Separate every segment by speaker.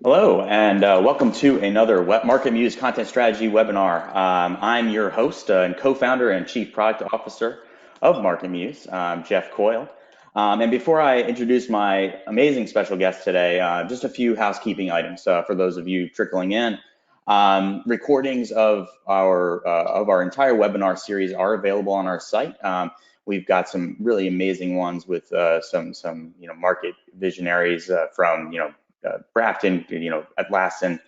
Speaker 1: Hello, and welcome to another MarketMuse Content Strategy webinar. I'm your host and co-founder and chief product officer of MarketMuse, Jeff Coyle. And before I introduce my amazing special guest today, just a few housekeeping items for those of you trickling in. Recordings of our entire webinar series are available on our site. We've got some really amazing ones with some market visionaries from Grafton, Atlassian,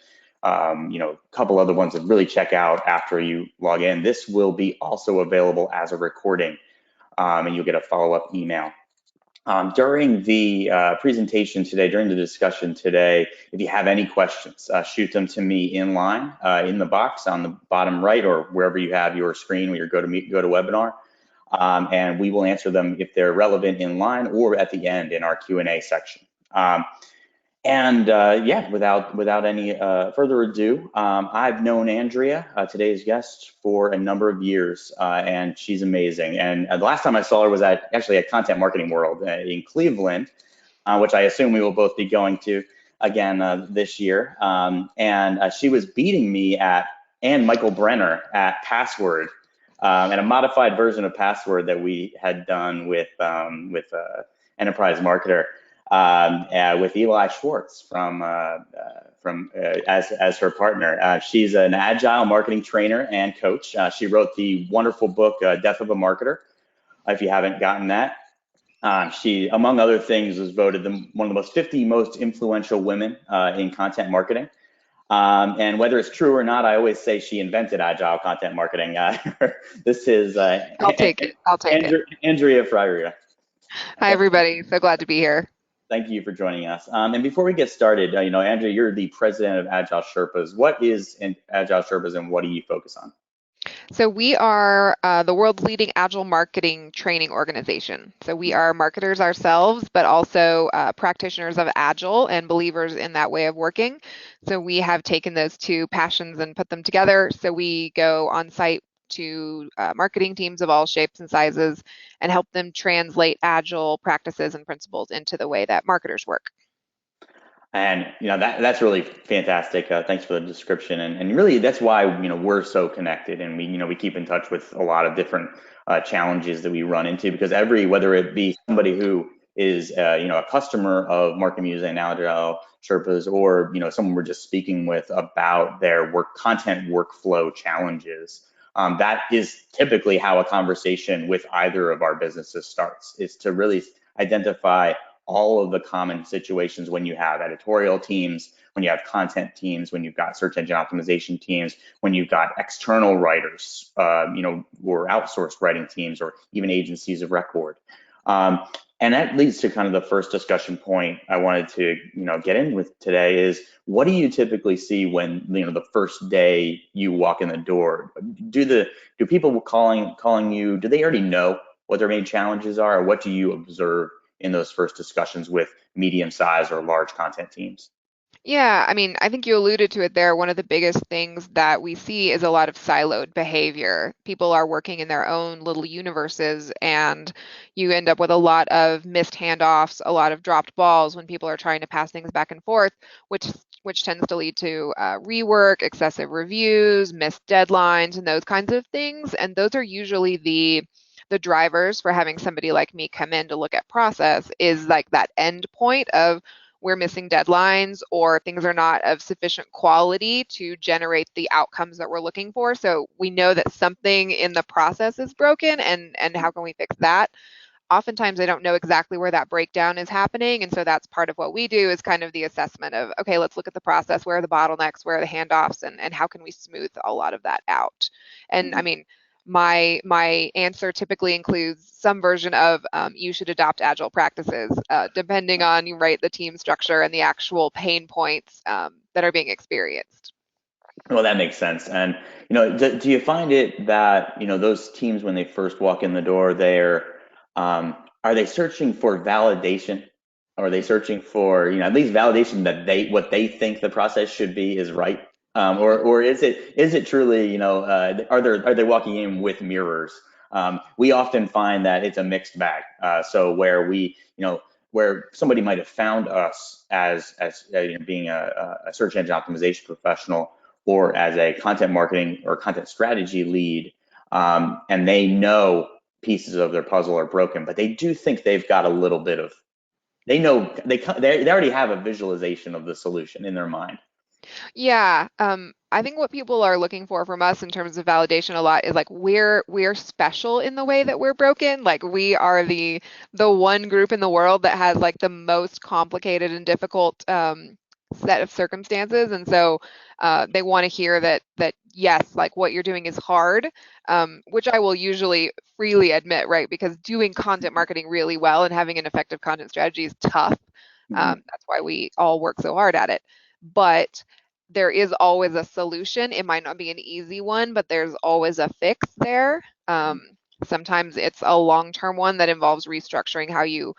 Speaker 1: a couple other ones that really check out after you log in. This will be also available as a recording, and you'll get a follow-up email. During the presentation today, during the discussion today, if you have any questions, shoot them to me in line, in the box on the bottom right, or wherever you have your screen where you go to webinar, and we will answer them if they're relevant in line or at the end in our Q&A section. Without any further ado, I've known Andrea, today's guest, for a number of years, and she's amazing. And the last time I saw her was actually at Content Marketing World in Cleveland, which I assume we will both be going to again this year. She was beating me and Michael Brenner at Password, and a modified version of Password that we had done with Enterprise Marketer. With Eli Schwartz as her partner. She's an agile marketing trainer and coach. She wrote the wonderful book Death of a Marketer. If you haven't gotten that, she, among other things, was voted one of the 50 most influential women in content marketing. And whether it's true or not, I always say she invented agile content marketing. This is
Speaker 2: I'll take it. I'll take it.
Speaker 1: Andrea Fryrear.
Speaker 2: Hi, everybody. So glad to be here.
Speaker 1: Thank you for joining us. And before we get started, Andrea, you're the president of AgileSherpas. What is AgileSherpas and what do you focus on?
Speaker 2: So we are the world's leading agile marketing training organization. So we are marketers ourselves, but also practitioners of agile and believers in that way of working. So we have taken those two passions and put them together. So we go on site to marketing teams of all shapes and sizes and help them translate agile practices and principles into the way that marketers work.
Speaker 1: And that's really fantastic. Thanks for the description. And really, that's why we're so connected, and we keep in touch with a lot of different challenges that we run into, because whether it be somebody who is a customer of MarketMuse and AgileSherpas, or someone we're just speaking with about their content workflow challenges. That is typically how a conversation with either of our businesses starts, is to really identify all of the common situations when you have editorial teams, when you have content teams, when you've got search engine optimization teams, when you've got external writers, or outsourced writing teams, or even agencies of record. And that leads to kind of the first discussion point I wanted to get in with today is, what do you typically see when the first day you walk in the door? Do people calling you, do they already know what their main challenges are, or what do you observe in those first discussions with medium-sized or large content teams?
Speaker 2: Yeah, I mean, I think you alluded to it there. One of the biggest things that we see is a lot of siloed behavior. People are working in their own little universes, and you end up with a lot of missed handoffs, a lot of dropped balls when people are trying to pass things back and forth, which tends to lead to rework, excessive reviews, missed deadlines, and those kinds of things. And those are usually the drivers for having somebody like me come in to look at process, is like that end point of, we're missing deadlines, or things are not of sufficient quality to generate the outcomes that we're looking for. So we know that something in the process is broken, and how can we fix that? Oftentimes I don't know exactly where that breakdown is happening. And so that's part of what we do, is kind of the assessment of, okay, let's look at the process. Where are the bottlenecks? Where are the handoffs? And how can we smooth a lot of that out? And I mean, my answer typically includes some version of you should adopt agile practices, depending on the team structure and the actual pain points that are being experienced.
Speaker 1: Well, that makes sense. And do you find it that those teams, when they first walk in the door, are they searching for validation? Or are they searching for at least validation that what they think the process should be is right? Or is it truly are they walking in with mirrors? We often find that it's a mixed bag. So where we where somebody might have found us as being a search engine optimization professional or as a content marketing or content strategy lead, and they know pieces of their puzzle are broken, but they do think they've got a little bit of they know they already have a visualization of the solution in their mind.
Speaker 2: Yeah, I think what people are looking for from us in terms of validation a lot is like we're special in the way that we're broken. Like we are the one group in the world that has like the most complicated and difficult set of circumstances, and so they want to hear that yes, like what you're doing is hard, which I will usually freely admit, right? Because doing content marketing really well and having an effective content strategy is tough.
Speaker 1: Mhm.
Speaker 2: That's why we all work so hard at it. But there is always a solution. It might not be an easy one, but there's always a fix there. Sometimes it's a long-term one that involves restructuring how you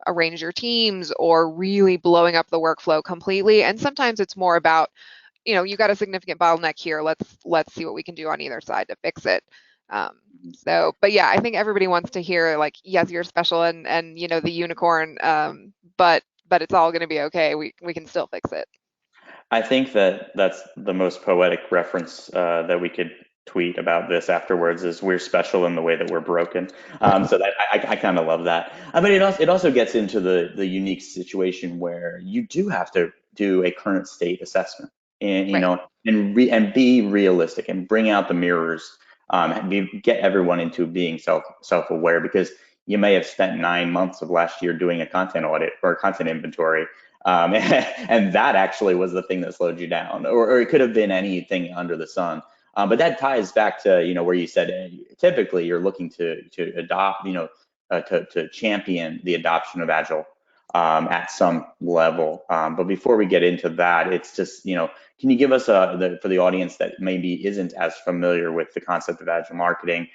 Speaker 2: arrange your teams or really blowing up the workflow completely. And sometimes it's more about, you got a significant bottleneck here. Let's see what we can do on either side to fix it. But yeah, I think everybody wants to hear like, yes, you're special and the unicorn, but it's all going to be okay. We can still fix it.
Speaker 1: I think that that's the most poetic reference that we could tweet about this afterwards is we're special in the way that we're broken. So that I kind of love that. I mean, it also gets into the unique situation where you do have to do a current state assessment and
Speaker 2: Right.
Speaker 1: and be realistic and bring out the mirrors, get everyone into being self-aware because you may have spent 9 months of last year doing a content audit or a content inventory, and that actually was the thing that slowed you down, or it could have been anything under the sun. But that ties back to where you said typically you're looking to adopt, to champion the adoption of Agile at some level. But before we get into that, it's just can you give us for the audience that maybe isn't as familiar with the concept of Agile marketing,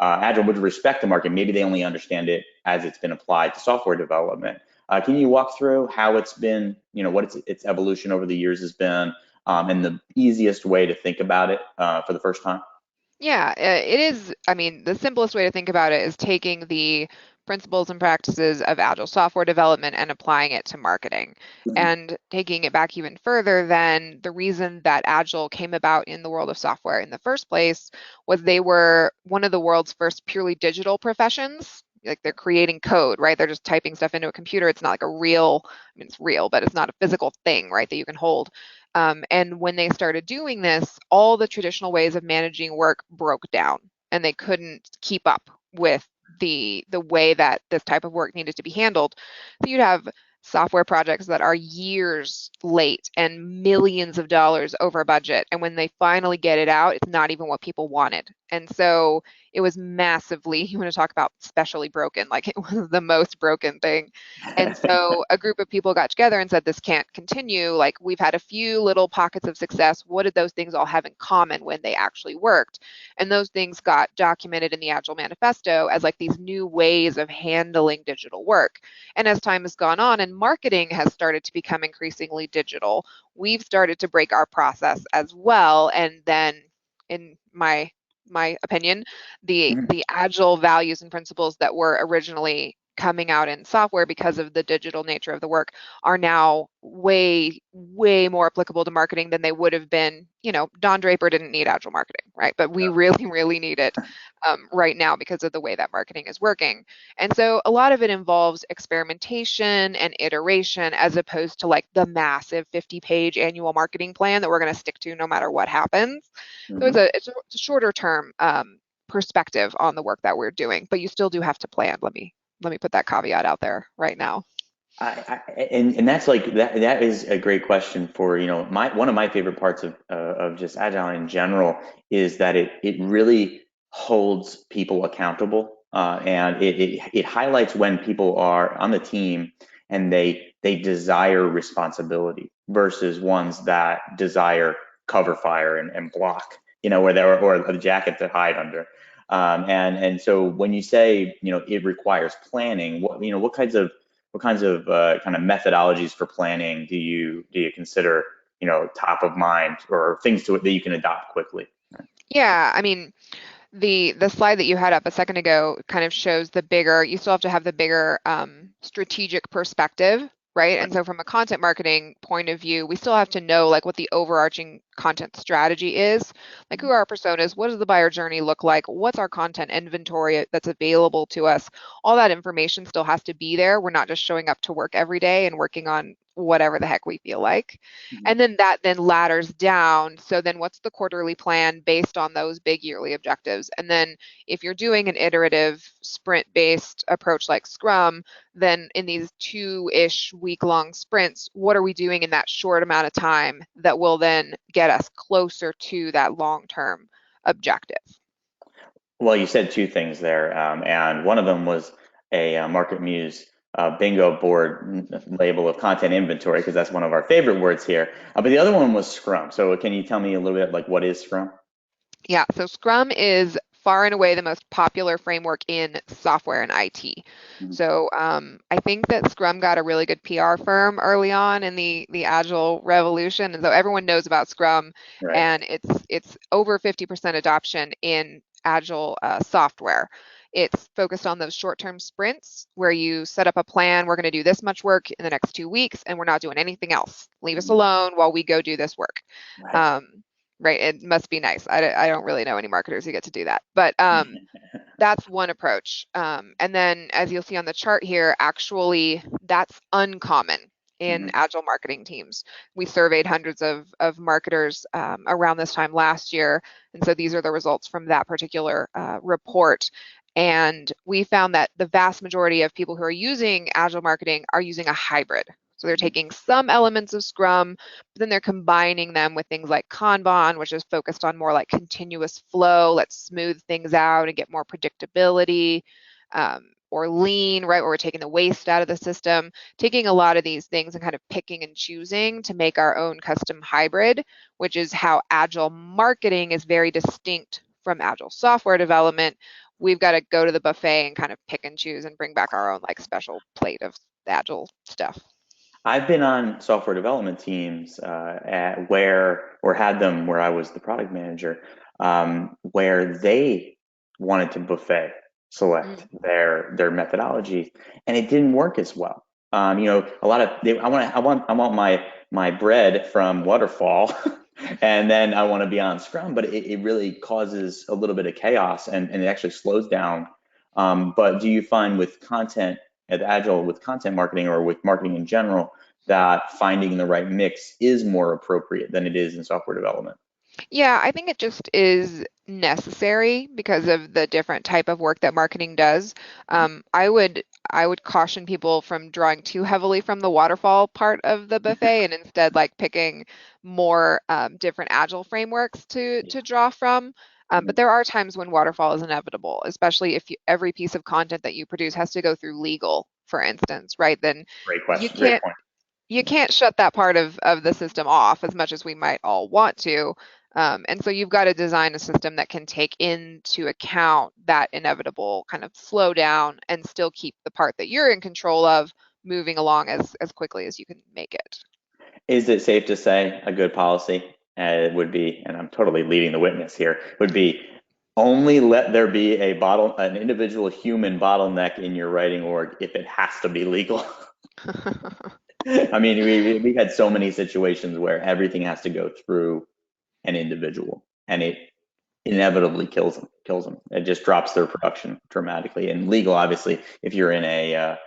Speaker 1: Agile with respect to marketing, maybe they only understand it as it's been applied to software development. Can you walk through how it's been, what its evolution over the years has been, and the easiest way to think about it for the first time?
Speaker 2: Yeah, it is. I mean, the simplest way to think about it is taking the principles and practices of Agile software development and applying it to marketing. And taking it back even further, then the reason that Agile came about in the world of software in the first place was they were one of the world's first purely digital professions. Like they're creating code, right? They're just typing stuff into a computer. It's not like a real, I mean, it's real, but it's not a physical thing, right, that you can hold. And when they started doing this, all the traditional ways of managing work broke down, and they couldn't keep up with the way that this type of work needed to be handled. So you'd have software projects that are years late and millions of dollars over budget. And when they finally get it out, it's not even what people wanted. And so it was massively, you want to talk about specially broken, like it was the most broken thing. And so a group of people got together and said, this can't continue. Like we've had a few little pockets of success. What did those things all have in common when they actually worked? And those things got documented in the Agile Manifesto as like these new ways of handling digital work. And as time has gone on and marketing has started to become increasingly digital, we've started to break our process as well. And then in my opinion, the agile values and principles that were originally coming out in software because of the digital nature of the work are now way more applicable to marketing than they would have been. Don Draper didn't need agile marketing, right? But we really need it right now because of the way that marketing is working. And so a lot of it involves experimentation and iteration as opposed to like the massive 50-page annual marketing plan that we're going to stick to no matter what happens. So
Speaker 1: Mm-hmm.
Speaker 2: it's a shorter term perspective on the work that we're doing, but you still do have to plan. Let me put that caveat out there right now.
Speaker 1: And that's like that is a great question for my one of my favorite parts of just Agile in general is that it really holds people accountable, and it highlights when people are on the team and they desire responsibility versus ones that desire cover fire and block, where there or a jacket to hide under. And so when you say it requires planning, what kinds of kind of methodologies for planning do you consider top of mind or things that you can adopt quickly?
Speaker 2: Yeah, I mean, The slide that you had up a second ago kind of shows the bigger, you still have to have the bigger strategic perspective, right? And so from a content marketing point of view, we still have to know like what the overarching content strategy is, like who are our personas, what does the buyer journey look like, what's our content inventory that's available to us. All that information still has to be there. We're not just showing up to work every day and working on whatever the heck we feel like.
Speaker 1: Mhm.
Speaker 2: And then that then ladders down. So then what's the quarterly plan based on those big yearly objectives? And then if you're doing an iterative sprint-based approach like Scrum, then in these two-ish week-long sprints, what are we doing in that short amount of time that will then get us closer to that long-term objective?
Speaker 1: Well, you said two things there, and one of them was a MarketMuse bingo board label of content inventory, because that's one of our favorite words here. But the other one was Scrum. So can you tell me a little bit like what is Scrum?
Speaker 2: Yeah, so Scrum is far and away the most popular framework in software and IT.
Speaker 1: Mhm.
Speaker 2: So I think that Scrum got a really good PR firm early on in the Agile revolution, and so everyone knows about Scrum,
Speaker 1: Right.
Speaker 2: and it's over 50% adoption in Agile software. It's focused on those short-term sprints where you set up a plan. We're going to do this much work in the next 2 weeks, and we're not doing anything else. Leave us
Speaker 1: Mhm.
Speaker 2: alone while we go do this work.
Speaker 1: Right.
Speaker 2: Um, right? It must be nice. I don't really know any marketers who get to do that, but that's one approach. And then as you'll see on the chart here, actually that's uncommon in
Speaker 1: Mhm.
Speaker 2: agile marketing teams. We surveyed hundreds of marketers around this time last year. And so these are the results from that particular report. And we found that the vast majority of people who are using agile marketing are using a hybrid. So they're taking some elements of Scrum, but then they're combining them with things like Kanban, which is focused on more like continuous flow. Let's smooth things out and get more predictability. Or lean, right, where we're taking the waste out of the system, taking a lot of these things and kind of picking and choosing to make our own custom hybrid, which is how agile marketing is very distinct from agile software development. We've got to go to the buffet and kind of pick and choose and bring back our own like special plate of agile stuff.
Speaker 1: I've been on software development teams where, or had them where I was the product manager, where they wanted to buffet select
Speaker 2: Mm.
Speaker 1: their methodology, and it didn't work as well. A lot of I want my bread from waterfall, and then I want to be on Scrum, but it really causes a little bit of chaos, and it actually slows down. But do you find with content at Agile, with content marketing or with marketing in general, that finding the right mix is more appropriate than it is in software development?
Speaker 2: Yeah, I think it just is necessary because of the different type of work that marketing does. I would caution people from drawing too heavily from the waterfall part of the buffet and instead like picking more different agile frameworks to draw from. But there are times when waterfall is inevitable, especially if every piece of content that you produce has to go through legal, for instance, right? Then
Speaker 1: Great
Speaker 2: you
Speaker 1: question. Great
Speaker 2: can't
Speaker 1: point.
Speaker 2: you can't shut that part of the system off as much as we might all want to. And so you've got to design a system that can take into account that inevitable kind of slow down and still keep the part that you're in control of moving along as quickly as you can make it.
Speaker 1: Is it safe to say a good policy would be, and I'm totally leading the witness here, would be only let there be an individual human bottleneck in your writing org if it has to be legal? I mean, we had so many situations where everything has to go through an individual, and it inevitably kills them. It just drops their production dramatically. And legal, obviously, if you're in a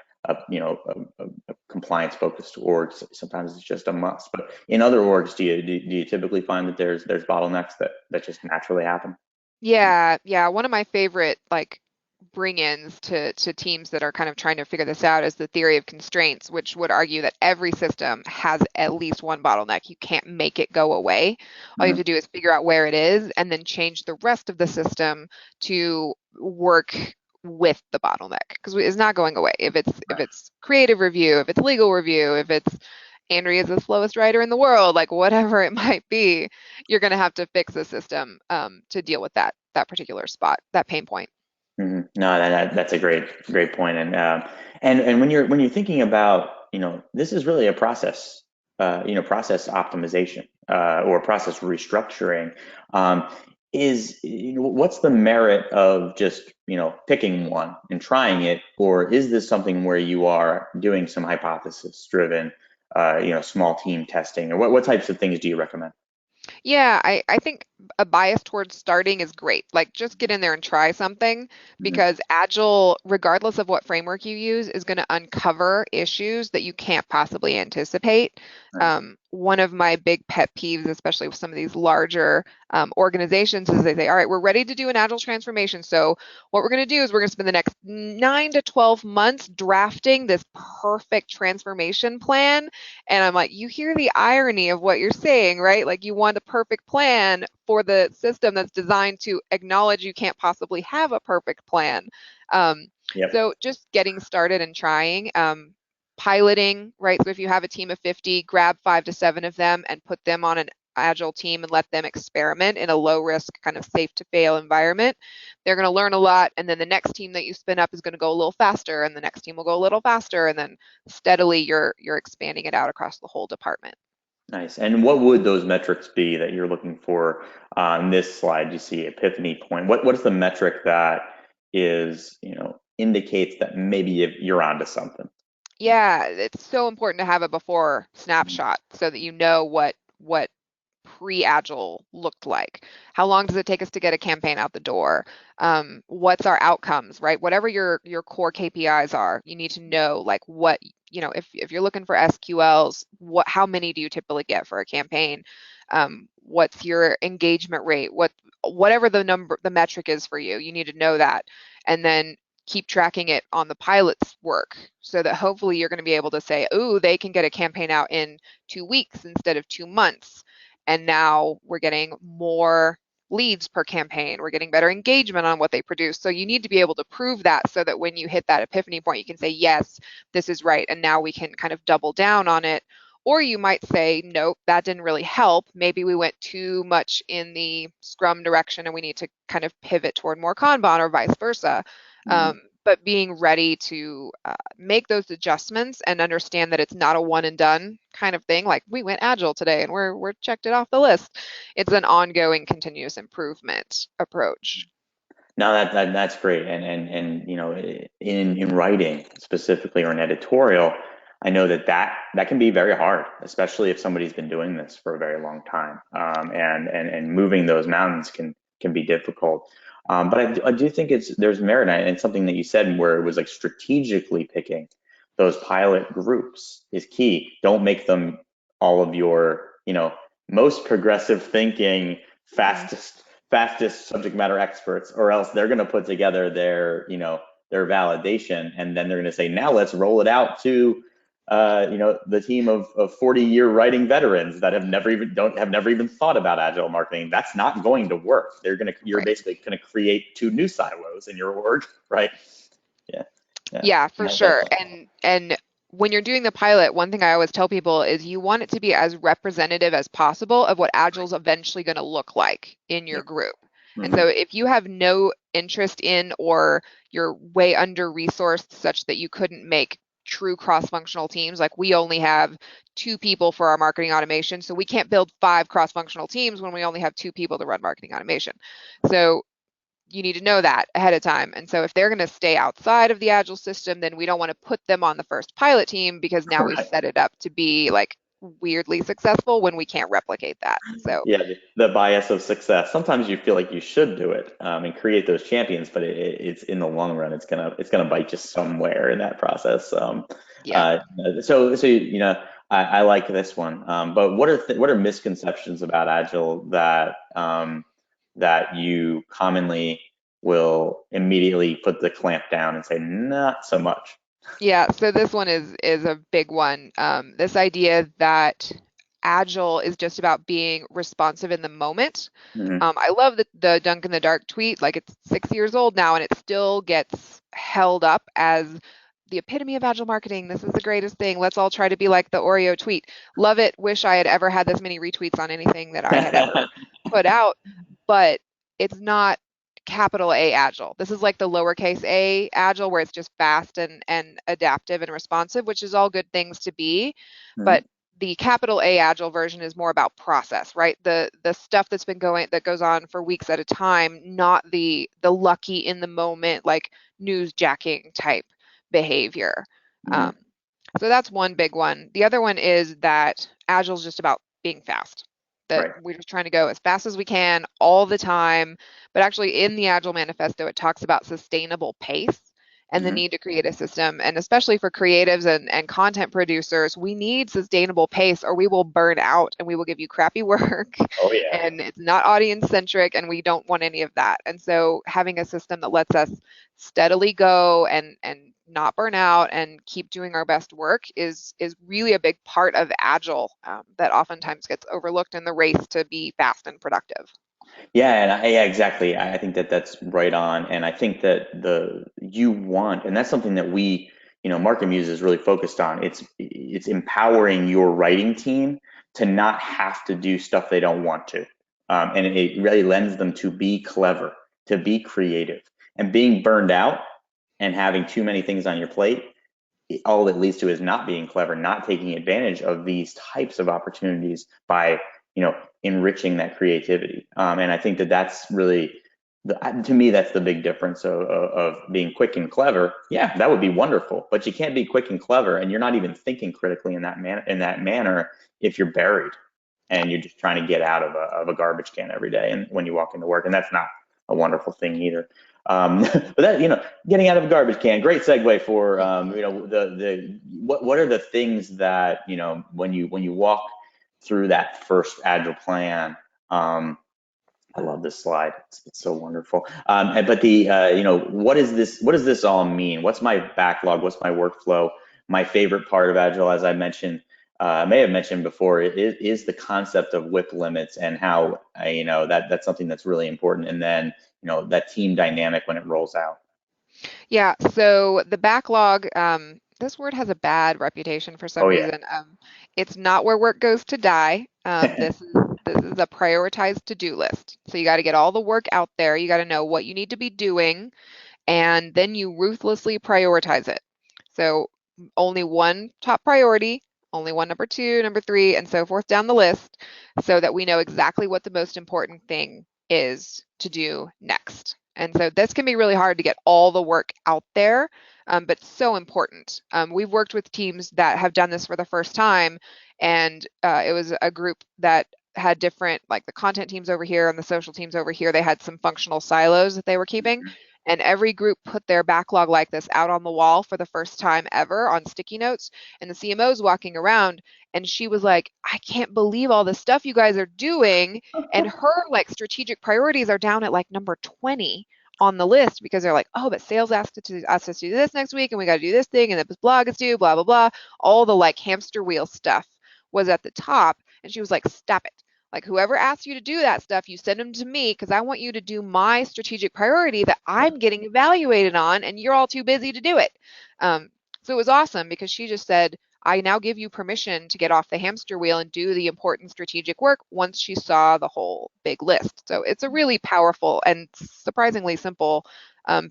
Speaker 1: compliance focused org, sometimes it's just a must. But in other orgs, do you typically find that there's bottlenecks that just naturally happen?
Speaker 2: Yeah, yeah. One of my favorite like bring-ins to teams that are kind of trying to figure this out is the theory of constraints, which would argue that every system has at least one bottleneck. You can't make it go away. All you have
Speaker 1: Mhm.
Speaker 2: to do is figure out where it is and then change the rest of the system to work with the bottleneck because it's not going away. If it's creative review, if it's legal review, if it's Andrea's the slowest writer in the world, like whatever it might be, you're going to have to fix the system to deal with that particular spot, that pain point.
Speaker 1: No, that's a great point. And when you're thinking about, this is really a process, process optimization or process restructuring. Um, what's the merit of just, picking one and trying it, or is this something where you are doing some hypothesis driven, small team testing, or what types of things do you recommend?
Speaker 2: Yeah, I think a bias towards starting is great. Like just get in there and try something
Speaker 1: Mhm.
Speaker 2: because Agile, regardless of what framework you use, is going to uncover issues that you can't possibly anticipate.
Speaker 1: Nice.
Speaker 2: One of my big pet peeves, especially with some of these larger organizations, is they say, all right, we're ready to do an Agile transformation. So what we're going to do is we're going to spend the next 9 to 12 months drafting this perfect transformation plan. And I'm like, you hear the irony of what you're saying, right? Like you want a perfect plan for the system that's designed to acknowledge you can't possibly have a perfect plan. Um,
Speaker 1: Yep.
Speaker 2: so just getting started and trying, piloting, right? So if you have a team of 50, grab 5 to 7 of them and put them on an agile team and let them experiment in a low risk, kind of safe to fail environment. They're going to learn a lot. And then the next team that you spin up is going to go a little faster, and the next team will go a little faster. And then steadily you're expanding it out across the whole department.
Speaker 1: Nice. And what would those metrics be that you're looking for on this slide? You see epiphany point. What is the metric that is, indicates that maybe if you're onto something?
Speaker 2: Yeah, it's so important to have a before snapshot so that you know what pre-agile looked like. How long does it take us to get a campaign out the door? What's our outcomes, right? Whatever your core KPIs are, you need to know like what, if you're looking for SQLs, how many do you typically get for a campaign? What's your engagement rate? Whatever the metric is for you, you need to know that. And then keep tracking it on the pilot's work so that hopefully you're going to be able to say, oh, they can get a campaign out in 2 weeks instead of 2 months. And now we're getting more leads per campaign. We're getting better engagement on what they produce. So you need to be able to prove that so that when you hit that epiphany point, you can say, yes, this is right. And now we can kind of double down on it. Or you might say, nope, that didn't really help. Maybe we went too much in the Scrum direction and we need to kind of pivot toward more Kanban or vice versa.
Speaker 1: Mhm.
Speaker 2: But being ready to make those adjustments and understand that it's not a one and done kind of thing. Like we went agile today and we're checked it off the list. It's an ongoing continuous improvement approach.
Speaker 1: No, that's great. And in writing specifically or in editorial, I know that can be very hard, especially if somebody's been doing this for a very long time. And moving those mountains can be difficult. But I do think there's merit in it, and something that you said where it was like strategically picking those pilot groups is key. Don't make them all of your, most progressive thinking,
Speaker 2: Mhm.
Speaker 1: fastest subject matter experts, or else they're going to put together their validation, and then they're going to say, now let's roll it out to the team of 40-year writing veterans that have never even thought about agile marketing. That's not going to work. You're
Speaker 2: Right.
Speaker 1: basically going to create two new silos in your org, right? Yeah, yeah.
Speaker 2: Yeah, for
Speaker 1: No,
Speaker 2: sure. And when you're doing the pilot, one thing I always tell people is you want it to be as representative as possible of what Agile's eventually going to look like in your
Speaker 1: yep.
Speaker 2: group. And
Speaker 1: Hmm.
Speaker 2: so if you have no interest in or you're way under resourced such that you couldn't make true cross-functional teams, like we only have 2 people for our marketing automation, so we can't build 5 cross-functional teams when we only have 2 people to run marketing automation. So you need to know that ahead of time. And so if they're going to stay outside of the Agile system, then we don't want to put them on the first pilot team because now we've
Speaker 1: Right.
Speaker 2: set it up to be like weirdly successful when we can't replicate that. So
Speaker 1: Yeah, the bias of success. Sometimes you feel like you should do it, and create those champions, but it's in the long run, it's gonna bite you somewhere in that process.
Speaker 2: yeah.
Speaker 1: Uh, so I like this one. But what are misconceptions about Agile that you commonly will immediately put the clamp down and say not so much?
Speaker 2: Yeah, so this one is a big one. This idea that Agile is just about being responsive in the moment.
Speaker 1: Hmm.
Speaker 2: I love the Dunk in the Dark tweet. Like it's 6 years old now, and it still gets held up as the epitome of Agile marketing. This is the greatest thing. Let's all try to be like the Oreo tweet. Love it. Wish I had ever had this many retweets on anything that I had ever put out, but it's not capital A Agile. This is like the lowercase a Agile where it's just fast and adaptive and responsive, which is all good things to be. But the capital A Agile version is more about process, right? The stuff that goes on for weeks at a time, not the lucky in the moment, like newsjacking type behavior.
Speaker 1: Hmm.
Speaker 2: Um, so that's one big one. The other one is that Agile is just about being fast. That
Speaker 1: Right.
Speaker 2: we're just trying to go as fast as we can all the time. But actually, in the Agile Manifesto, it talks about sustainable pace and the
Speaker 1: Hmm.
Speaker 2: need to create a system. And especially for creatives and content producers, we need sustainable pace or we will burn out and we will give you crappy work
Speaker 1: Oh yeah.
Speaker 2: and it's not audience centric and we don't want any of that. And so having a system that lets us steadily go and not burn out and keep doing our best work is really a big part of Agile that oftentimes gets overlooked in the race to be fast and productive.
Speaker 1: Yeah, yeah, exactly. I think that that's right on, and I think that the you want, and that's something that we, MarketMuse is really focused on. It's empowering your writing team to not have to do stuff they don't want to, and it really lends them to be clever, to be creative, and being burned out and having too many things on your plate. All it leads to is not being clever, not taking advantage of these types of opportunities by, enriching that creativity. And I think that that's really, to me, that's the big difference of being quick and clever. Yeah, that would be wonderful, but you can't be quick and clever, and you're not even thinking critically in that manner if you're buried and you're just trying to get out of a garbage can every day and when you walk into work, and that's not a wonderful thing either. But that, getting out of a garbage can, great segue for, the what are the things that, when you walk through that first agile plan. I love this slide. It's so wonderful. But what does this all mean? What's my backlog? What's my workflow? My favorite part of Agile, as I mentioned, I may have mentioned before, is the concept of WIP limits and how, that's something that's really important. And then, that team dynamic when it rolls out.
Speaker 2: Yeah, so the backlog, this word has a bad reputation for some
Speaker 1: Oh yeah.
Speaker 2: reason. It's not where work goes to die. This is a prioritized to-do list. So you got to get all the work out there. You got to know what you need to be doing, and then you ruthlessly prioritize it. So only one top priority, only one number two, number three, and so forth down the list, so that we know exactly what the most important thing is to do next. And so this can be really hard to get all the work out there, but so important. We've worked with teams that have done this for the first time, and it was a group that had different, like the content teams over here and the social teams over here, they had some functional silos that they were keeping. And every group put their backlog like this out on the wall for the first time ever on sticky notes. And the CMO's walking around and she was like, I can't believe all the stuff you guys are doing. And her like strategic priorities are down at like number 20 on the list because they're like, oh, but sales asked us to do this next week and we got to do this thing and this blog is due, blah, blah, blah. All the like hamster wheel stuff was at the top. And she was like, stop it. Like whoever asks you to do that stuff, you send them to me because I want you to do my strategic priority that I'm getting evaluated on, and you're all too busy to do it. Um, so it was awesome because she just said, I now give you permission to get off the hamster wheel and do the important strategic work once she saw the whole big list. So it's a really powerful and surprisingly simple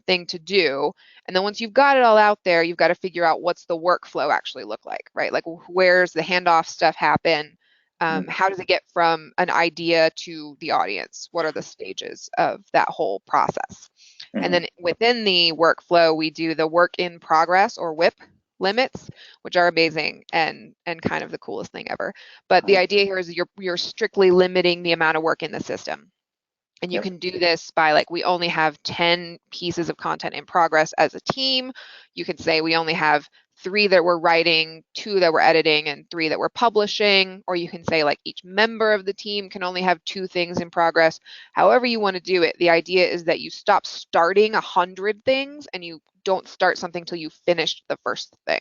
Speaker 2: thing to do. And then once you've got it all out there, you've got to figure out what's the workflow actually look like, right? Like where's the handoff stuff happen? How does it get from an idea to the audience? What are the stages of that whole process? And
Speaker 1: Mhm.
Speaker 2: then within the workflow, we do the work in progress or WIP limits, which are amazing and kind of the coolest thing ever. But the idea here is you're strictly limiting the amount of work in the system. And you
Speaker 1: Yep.
Speaker 2: can do this by like, we only have 10 pieces of content in progress as a team. You could say we only have 3 that we're writing, 2 that we're editing, and 3 that we're publishing. Or you can say like each member of the team can only have 2 things in progress. However you want to do it, the idea is that you stop starting 100 things and you don't start something till you finished the first thing.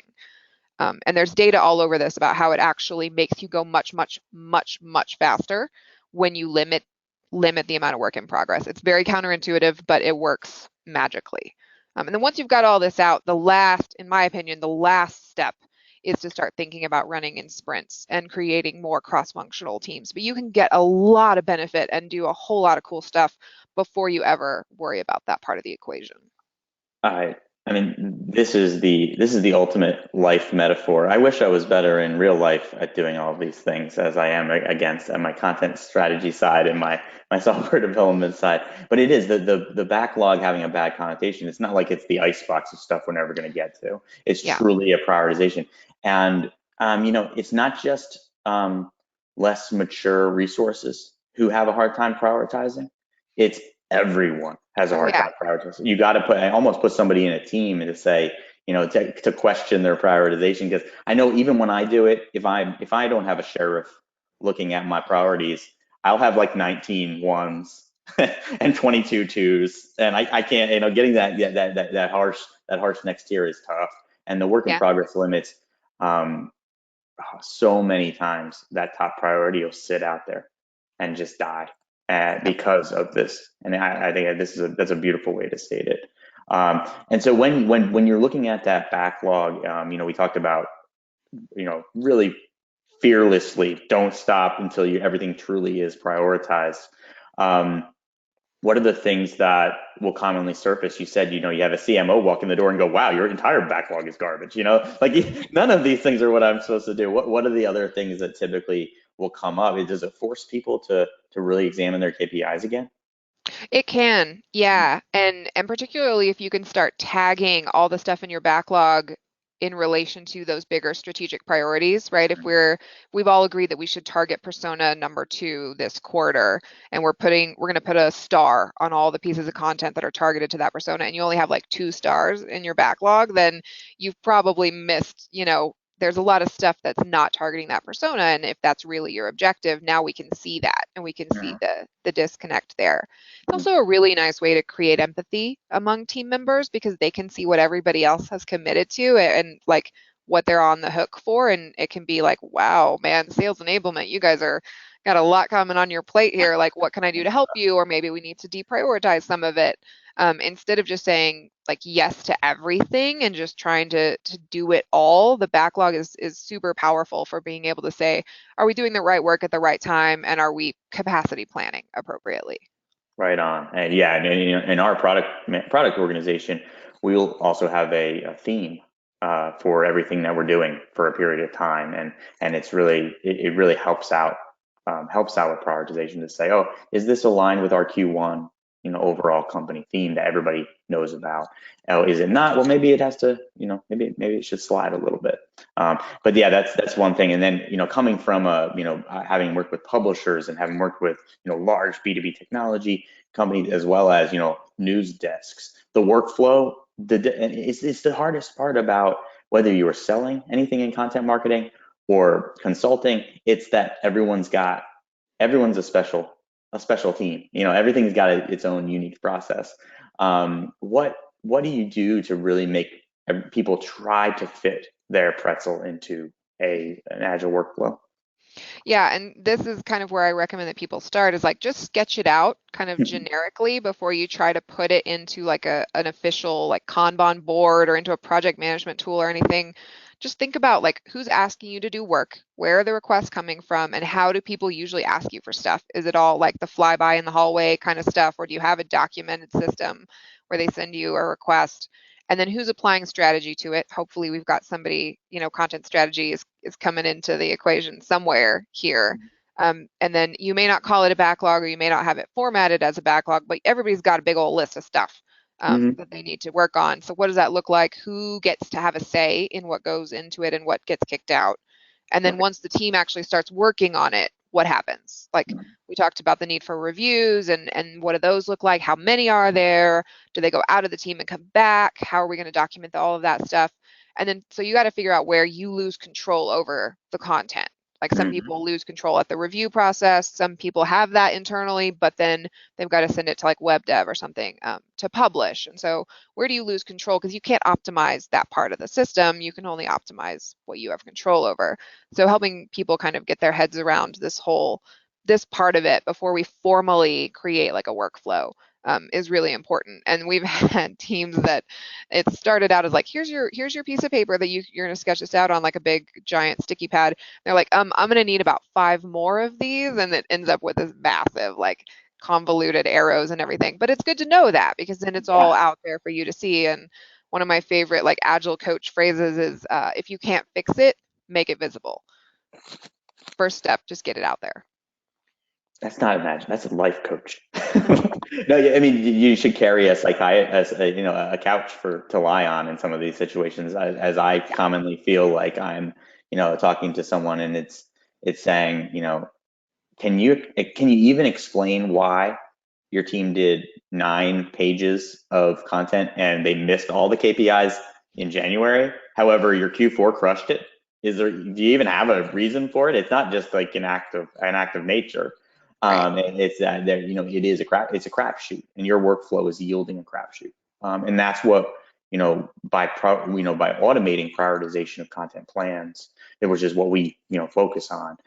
Speaker 2: And there's data all over this about how it actually makes you go much, much, much, much faster when you limit the amount of work in progress. It's very counterintuitive, but it works magically. And then once you've got all this out, in my opinion, the last step is to start thinking about running in sprints and creating more cross-functional teams. But you can get a lot of benefit and do a whole lot of cool stuff before you ever worry about that part of the equation.
Speaker 1: I I mean, this is the ultimate life metaphor. I wish I was better in real life at doing all of these things as I am against on my content strategy side and my software development side. But it is the backlog having a bad connotation. It's not like it's the icebox of stuff we're never going to get to. It's
Speaker 2: Yeah.
Speaker 1: truly a prioritization. And it's not just less mature resources who have a hard time prioritizing. It's everyone has a
Speaker 2: Oh
Speaker 1: hard
Speaker 2: yeah.
Speaker 1: time prioritizing. You got to I almost put somebody in a team and to say, to question their prioritization. Because I know even when I do it, if I don't have a sheriff looking at my priorities, I'll have like 19 ones and 22 twos, and I can't, getting that harsh next tier is tough. And the work in
Speaker 2: Yeah.
Speaker 1: progress limits, um, so many times that top priority will sit out there and just die
Speaker 2: Yep.
Speaker 1: because of this. And I think that's a beautiful way to state it. And so when you're looking at that backlog, we talked about, really fearlessly don't stop until everything truly is prioritized. Um, what are the things that will commonly surface? You said, you have a CMO walk in the door and go, wow, your entire backlog is garbage. Like none of these things are what I'm supposed to do. What are the other things that typically will come up? Does it force people to really examine their KPIs again?
Speaker 2: It can, yeah. And particularly if you can start tagging all the stuff in your backlog in relation to those bigger strategic priorities, right? If we've all agreed that we should target persona number 2 this quarter, and we're going to put a star on all the pieces of content that are targeted to that persona, and you only have like 2 stars in your backlog, then you've probably missed, there's a lot of stuff that's not targeting that persona. And if that's really your objective, now we can see that and we can see the disconnect there. It's also a really nice way to create empathy among team members because they can see what everybody else has committed to and like what they're on the hook for. And it can be like, wow, man, sales enablement, you guys are got a lot coming on your plate here. Like, what can I do to help you? Or maybe we need to deprioritize some of it. Instead of just saying like yes to everything and just trying to do it all, the backlog is super powerful for being able to say, are we doing the right work at the right time? And are we capacity planning appropriately?
Speaker 1: Right on. And yeah, and in our product organization, we'll also have a theme for everything that we're doing for a period of time, and it really helps out with prioritization to say, oh, is this aligned with our Q1 overall company theme that everybody knows about? Oh, is it not? Well, maybe it has to, maybe it should slide a little bit. But yeah, that's one thing. And then coming from having worked with publishers and having worked with large B2B technology companies as well as news desks, the workflow, and it's the hardest part about whether you are selling anything in content marketing or consulting. It's that everyone's a special team. Everything's got its own unique process. What do you do to really make people try to fit their pretzel into an agile workflow?
Speaker 2: Yeah, and this is kind of where I recommend that people start is like just sketch it out kind of generically before you try to put it into like an official like Kanban board or into a project management tool or anything. Just think about like who's asking you to do work, where are the requests coming from, and how do people usually ask you for stuff? Is it all like the flyby in the hallway kind of stuff, or do you have a documented system where they send you a request? And then who's applying strategy to it? Hopefully we've got somebody, content strategy is coming into the equation somewhere here. And then you may not call it a backlog or you may not have it formatted as a backlog, but everybody's got a big old list of stuff
Speaker 1: Mm-hmm.
Speaker 2: that they need to work on. So what does that look like? Who gets to have a say in what goes into it and what gets kicked out? And then
Speaker 1: Right.
Speaker 2: once the team actually starts working on it, what happens? Like we talked about the need for reviews and what do those look like? How many are there? Do they go out of the team and come back? How are we going to document all of that stuff? And then so you got to figure out where you lose control over the content. Like some
Speaker 1: Mm-hmm.
Speaker 2: people lose control at the review process. Some people have that internally, but then they've got to send it to like web dev or something to publish. And so where do you lose control? Because you can't optimize that part of the system. You can only optimize what you have control over. So helping people kind of get their heads around this part of it before we formally create like a workflow is really important. And we've had teams that it started out as like, here's your piece of paper that you're gonna sketch this out on like a big giant sticky pad. They're like, I'm gonna need about 5 more of these, and it ends up with this massive like convoluted arrows and everything. But it's good to know that because then it's all
Speaker 1: Yeah.
Speaker 2: out there for you to see. And one of my favorite like agile coach phrases is if you can't fix it, make it visible. First step, just get it out there.
Speaker 1: That's not imagine. That's a life coach. No, I mean you should carry a psychiatrist, a couch for to lie on in some of these situations. As I commonly feel like I'm, talking to someone and it's saying, can you even explain why your team did 9 pages of content and they missed all the KPIs in January? However, your Q4 crushed it. Do you even have a reason for it? It's not just like an act of nature.
Speaker 2: Right.
Speaker 1: And it's that there, it's a crapshoot, and your workflow is yielding a crapshoot. And that's what, by automating prioritization of content plans, which is what we, focus on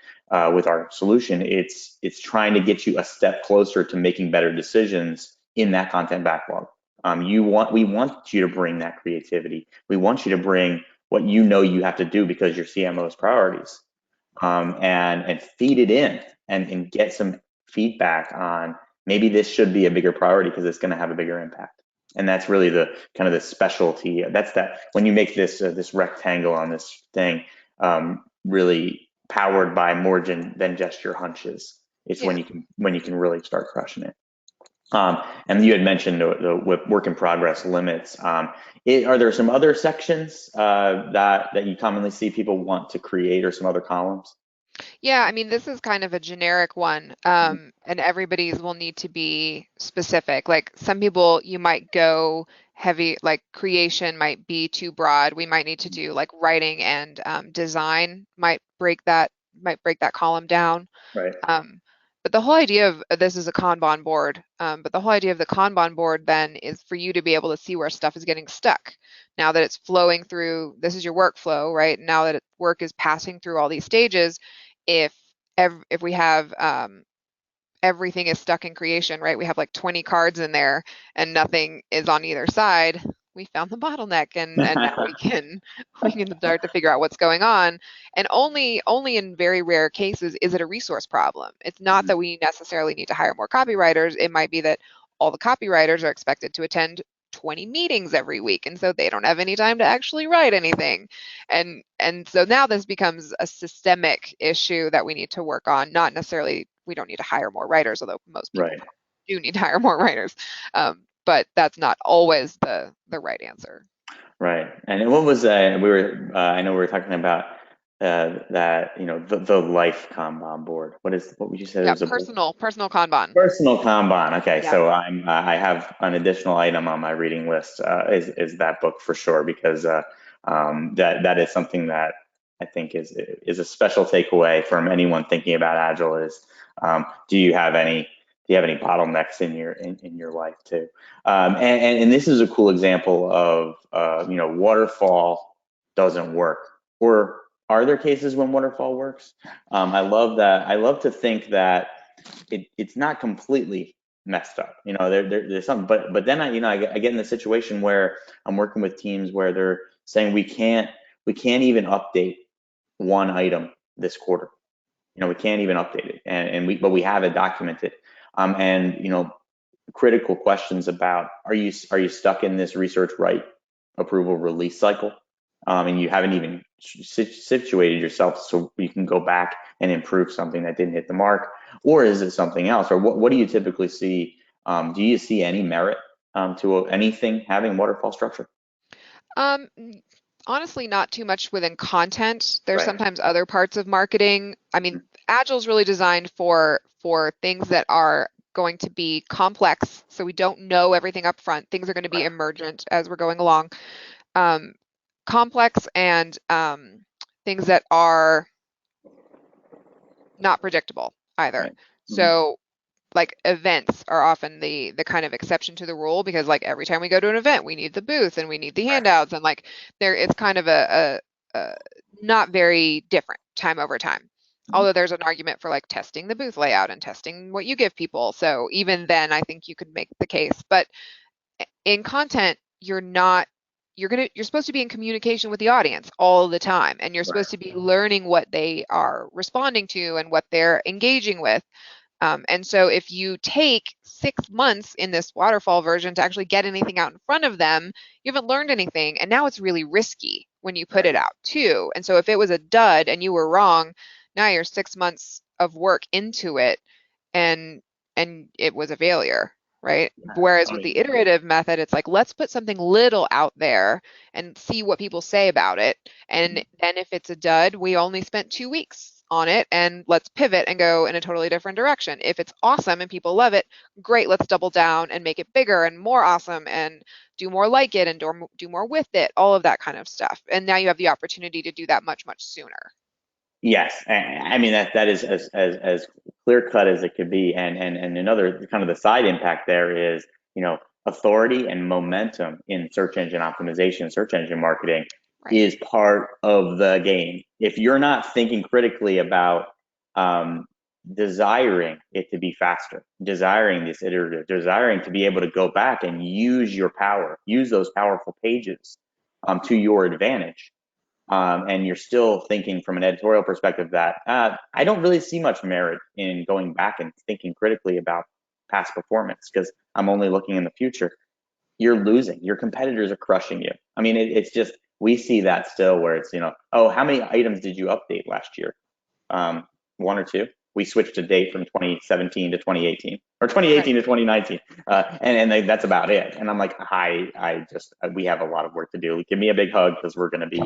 Speaker 1: with our solution. It's trying to get you a step closer to making better decisions in that content backlog. We want you to bring that creativity. We want you to bring what you have to do because your CMO's priorities, and feed it in and get some feedback on maybe this should be a bigger priority because it's going to have a bigger impact. And that's really the kind of the specialty. That's that when you make this rectangle on this thing, really powered by more than just your hunches. It's
Speaker 2: Yeah.
Speaker 1: when you can really start crushing it. And you had mentioned the work in progress limits. Are there some other sections that you commonly see people want to create, or some other columns?
Speaker 2: Yeah, I mean, this is kind of a generic one, and everybody's will need to be specific. Like some people, you might go heavy, like creation might be too broad. We might need to do like writing and design might break that column down.
Speaker 1: Right.
Speaker 2: Um, but the whole idea of this is a Kanban board. But the whole idea of the Kanban board then is for you to be able to see where stuff is getting stuck. Now that it's flowing through, this is your workflow, right? Now that work is passing through all these stages, if if we have everything is stuck in creation, right? We have like 20 cards in there and nothing is on either side. We found the bottleneck, and now we can we can start to figure out what's going on. And only in very rare cases is it a resource problem. It's not that we necessarily need to hire more copywriters. It might be that all the copywriters are expected to attend 20 meetings every week, and so they don't have any time to actually write anything. And so now this becomes a systemic issue that we need to work on, not necessarily we don't need to hire more writers, although most people
Speaker 1: Right.
Speaker 2: do need to hire more writers. But that's not always the right answer.
Speaker 1: Right. And what was I know we were talking about that, the life Kanban board. What would you say?
Speaker 2: Yeah,
Speaker 1: There's a book?
Speaker 2: personal Kanban.
Speaker 1: Personal Kanban. Okay,
Speaker 2: Yeah.
Speaker 1: so I have an additional item on my reading list, is that book for sure, because that is something that I think is a special takeaway from anyone thinking about Agile is, do you have any bottlenecks in your life too? And this is a cool example of waterfall doesn't work, or are there cases when waterfall works? I love that. I love to think that it's not completely messed up. There's something, but then I get in the situation where I'm working with teams where they're saying we can't even update one item this quarter. We can't even update it, but we have it documented. And critical questions about, are you stuck in this research right approval release cycle, and you haven't even situated yourself so you can go back and improve something that didn't hit the mark, or is it something else, or what do you typically see? Do you see any merit to anything having waterfall structure?
Speaker 2: Um, Honestly, not too much within content. There's
Speaker 1: Right.
Speaker 2: sometimes other parts of marketing. I mean, Agile's really designed for things that are going to be complex, so we don't know everything up front. Things are going to be
Speaker 1: Right.
Speaker 2: emergent as we're going along. Um, Complex and things that are not predictable either.
Speaker 1: Right. Mhm.
Speaker 2: So like events are often the kind of exception to the rule, because like every time we go to an event we need the booth and we need the handouts, and like there it's kind of a not very different time over time,
Speaker 1: Mhm.
Speaker 2: although there's an argument for like testing the booth layout and testing what you give people. So even then I think you could make the case. But in content, you're supposed to be in communication with the audience all the time, and you're
Speaker 1: Right.
Speaker 2: supposed to be learning what they are responding to and what they're engaging with. And so if you take 6 months in this waterfall version to actually get anything out in front of them, you haven't learned anything. And now it's really risky when you put
Speaker 1: Right.
Speaker 2: it out too. And so if it was a dud and you were wrong, now you're 6 months of work into it and it was a failure, right? Whereas
Speaker 1: I
Speaker 2: with
Speaker 1: mean,
Speaker 2: the iterative method, it's like, let's put something little out there and see what people say about it. And then if it's a dud, we only spent 2 weeks on it and let's pivot and go in a totally different direction. If it's awesome and people love it, great, let's double down and make it bigger and more awesome and do more like it and do more with it, all of that kind of stuff. And now you have the opportunity to do that much, much sooner.
Speaker 1: yes, I mean that is as clear cut as it could be, and another kind of the side impact there is, authority and momentum in search engine optimization, search engine marketing
Speaker 2: Right.
Speaker 1: is part of the game. If you're not thinking critically about um, desiring it to be faster, desiring this iterative, desiring to be able to go back and use your power, use those powerful pages to your advantage, and you're still thinking from an editorial perspective that I don't really see much merit in going back and thinking critically about past performance because I'm only looking in the future. You're losing. Your competitors are crushing you. I mean, it's just we see that still where it's oh, how many items did you update last year? um, one or two. We switched a date from 2017 to 2018 or
Speaker 2: Right.
Speaker 1: 2018 to 2019, and that's about it. And I'm like, I just we have a lot of work to do. Give me a big hug because we're going to be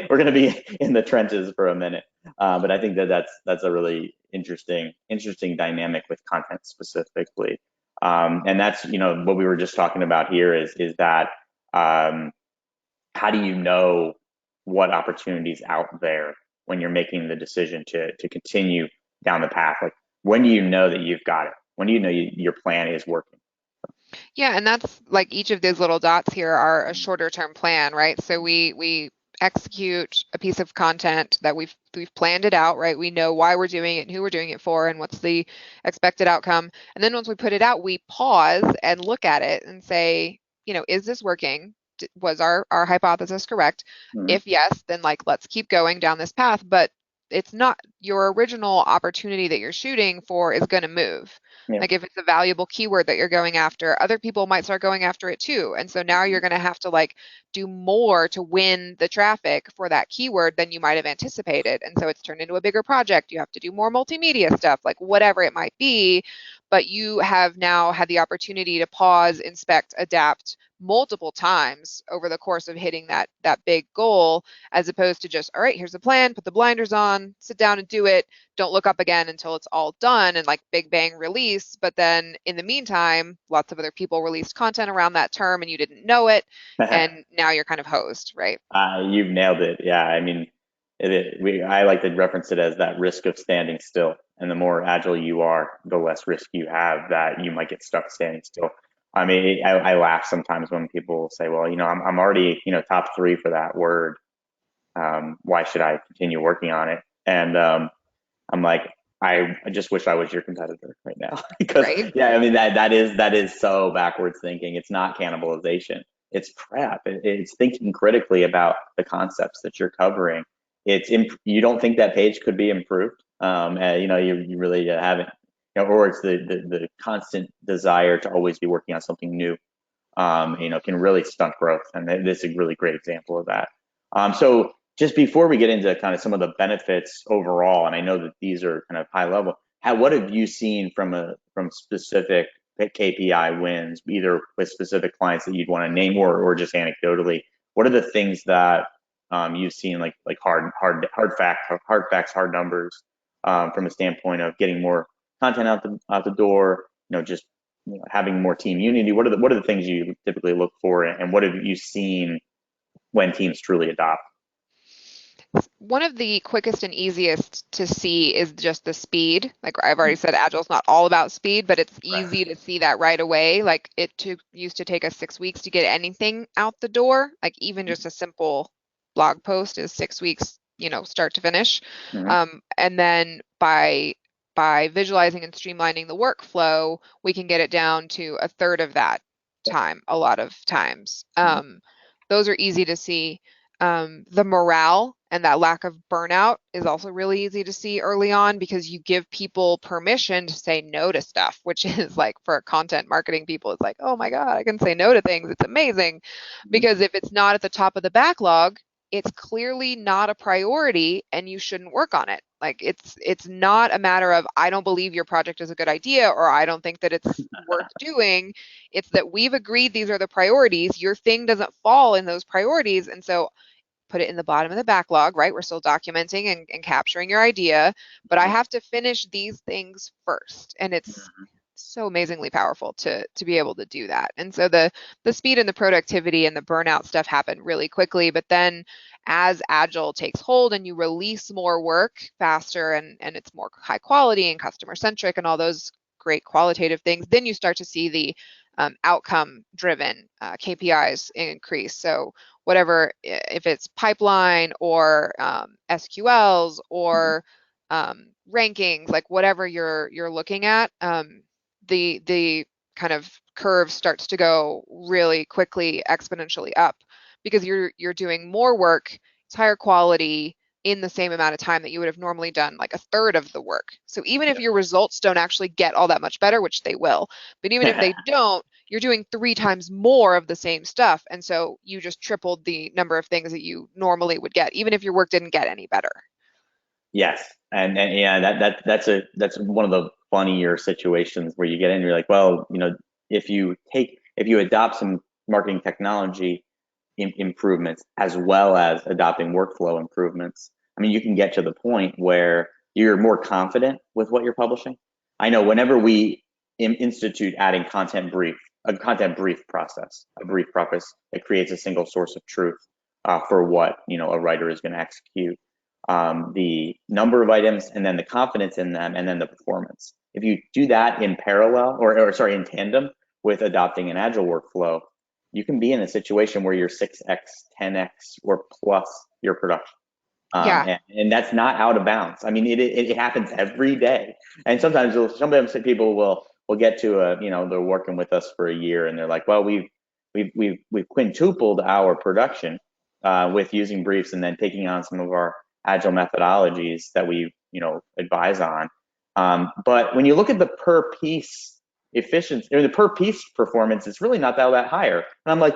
Speaker 1: we're going to be in the trenches for a minute. But I think that that's a really interesting dynamic with content specifically, and that's what we were just talking about here is that um, how do you know what opportunities out there when you're making the decision to continue down the path? Like, when do you know that you've got it? When do you know your plan is working?
Speaker 2: Yeah, and that's like each of these little dots here are a shorter term plan, right? So we execute a piece of content that we've planned it out, right? We know why we're doing it and who we're doing it for and what's the expected outcome. And then once we put it out, we pause and look at it and say, is this working? Was our hypothesis correct?
Speaker 1: Mm-hmm.
Speaker 2: If yes, then like let's keep going down this path, but it's not your original opportunity that you're shooting for is going to move.
Speaker 1: Yeah.
Speaker 2: Like if it's a valuable keyword that you're going after, other people might start going after it too. And so now you're going to have to like do more to win the traffic for that keyword than you might have anticipated. And so it's turned into a bigger project. You have to do more multimedia stuff, like whatever it might be. But you have now had the opportunity to pause, inspect, adapt multiple times over the course of hitting that big goal, as opposed to just, all right, here's the plan, put the blinders on, sit down and do it, don't look up again until it's all done and like big bang release. But then in the meantime, lots of other people released content around that term and you didn't know it. And now you're kind of hosed, right?
Speaker 1: You've nailed it. Yeah, I mean, I like to reference it as that risk of standing still. And the more agile you are, the less risk you have that you might get stuck standing still. I mean, I laugh sometimes when people say, "Well, I'm already top three for that word. Why should I continue working on it?" And I'm like, I just wish I was your competitor right now because
Speaker 2: Right.
Speaker 1: yeah, I mean that is so backwards thinking. It's not cannibalization. It's prep. It's thinking critically about the concepts that you're covering. You don't think that page could be improved. You really haven't. Or it's the constant desire to always be working on something new. Can really stunt growth, and this is a really great example of that. So just before we get into kind of some of the benefits overall, and I know that these are kind of high level, what have you seen from specific KPI wins, either with specific clients that you'd want to name or just anecdotally? What are the things that you've seen like hard facts, hard numbers, from a standpoint of getting more content out the door, just having more team unity? What are the things you typically look for, and what have you seen when teams truly adopt?
Speaker 2: One of the quickest and easiest to see is just the speed. Like I've already said, Agile's not all about speed, but it's
Speaker 1: Right.
Speaker 2: easy to see that right away. Like used to take us 6 weeks to get anything out the door. Like even just a simple blog post is 6 weeks, start to finish.
Speaker 1: Mm-hmm.
Speaker 2: And then by visualizing and streamlining the workflow, we can get it down to a third of that time, a lot of times. Those are easy to see. The morale And that lack of burnout is also really easy to see early on because you give people permission to say no to stuff, which is like for content marketing people, it's like, oh my God, I can say no to things. It's amazing.
Speaker 1: Mhm.
Speaker 2: Because if it's not at the top of the backlog, it's clearly not a priority and you shouldn't work on it. Like it's not a matter of I don't believe your project is a good idea or I don't think that it's worth doing. It's that we've agreed these are the priorities. Your thing doesn't fall in those priorities. And so put it in the bottom of the backlog, right? We're still documenting and capturing your idea, but I have to finish these things first. And it's so amazingly powerful to be able to do that. And so the speed and the productivity and the burnout stuff happen really quickly, but then as Agile takes hold and you release more work faster and it's more high quality and customer centric and all those great qualitative things, then you start to see the outcome driven KPIs increase. So whatever, if it's pipeline or SQLs or rankings, like whatever you're looking at, the kind of curve starts to go really quickly, exponentially up because you're doing more work, it's higher quality in the same amount of time that you would have normally done like a third of the work. So even if your results don't actually get all that much better, which they will, but even if
Speaker 1: Yeah.
Speaker 2: they don't, you're doing 3 times more of the same stuff. And so you just tripled the number of things that you normally would get, even if your work didn't get any better.
Speaker 1: Yes, and yeah, that's one of the funnier situations where you get in, you're like, well, if you adopt some marketing technology improvements as well as adopting workflow improvements, I mean, you can get to the point where you're more confident with what you're publishing. I know whenever we institute adding a content brief process, a brief preface that creates a single source of truth for what a writer is going to execute, the number of items and then the confidence in them and then the performance. If you do that in parallel or sorry, in tandem with adopting an agile workflow, you can be in a situation where you're 6x, 10x, or plus your production.
Speaker 2: Yeah.
Speaker 1: And that's not out of bounds. I mean, it happens every day. And sometimes people will get to they're working with us for a year and they're like, well, we've quintupled our production with using briefs and then taking on some of our agile methodologies that we advise on. But when you look at the per piece efficiency or the per piece performance, it's really not that higher. And I'm like,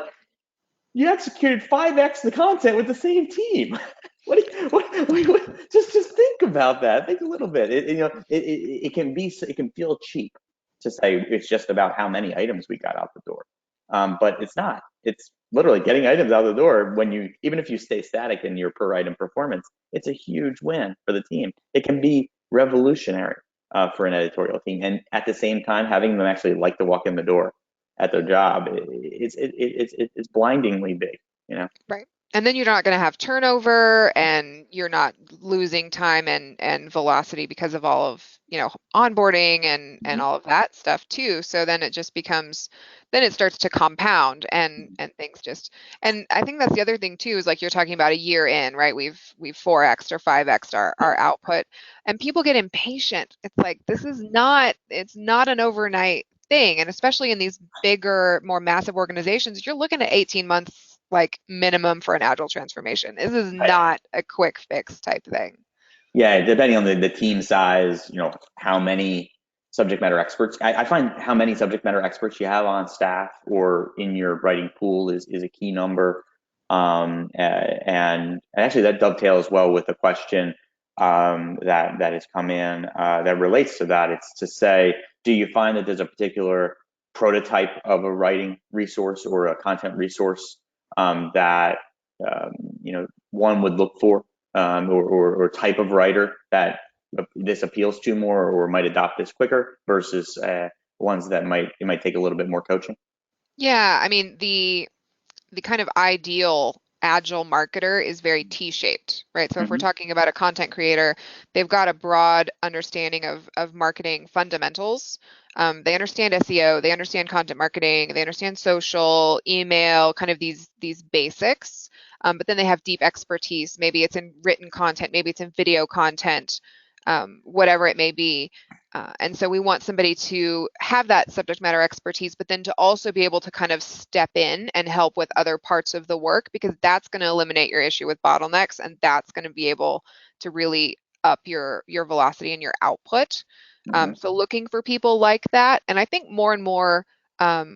Speaker 1: you executed 5x the content with the same team. Just think about that. Think a little bit. It can feel cheap to say it's just about how many items we got out the door, but it's not. It's literally getting items out the door. Even if you stay static in your per item performance, it's a huge win for the team. It can be revolutionary for an editorial team, and at the same time, having them actually like to walk in the door at their job, it's blindingly big, you know.
Speaker 2: Right. And then you're not going to have turnover and you're not losing time and velocity because of all of, onboarding and all of that stuff too. So then it just becomes, then it starts to compound and things just, and I think that's the other thing too, is like you're talking about a year in, right? We've 4x or 5x our output and people get impatient. It's like, it's not an overnight thing. And especially in these bigger, more massive organizations, you're looking at 18 months like minimum for an agile transformation. This is not a quick fix type thing.
Speaker 1: Yeah, depending on the team size, how many subject matter experts. I find how many subject matter experts you have on staff or in your writing pool is a key number. And actually that dovetails well with the question that has come in that relates to that. It's to say, do you find that there's a particular prototype of a writing resource or a content resource that one would look for, or type of writer that this appeals to more or might adopt this quicker versus ones that it might take a little bit more coaching?
Speaker 2: Yeah, I mean the kind of ideal agile marketer is very T-shaped, right? So if we're
Speaker 1: Mm-hmm.
Speaker 2: talking about a content creator, they've got a broad understanding of marketing fundamentals. They understand SEO, they understand content marketing, they understand social, email, kind of these basics. But then they have deep expertise. Maybe it's in written content, maybe it's in video content, whatever it may be. And so we want somebody to have that subject matter expertise, but then to also be able to kind of step in and help with other parts of the work, because that's going to eliminate your issue with bottlenecks, and that's going to be able to really up your velocity and your output.
Speaker 1: Hmm.
Speaker 2: So looking for people like that, and I think more and more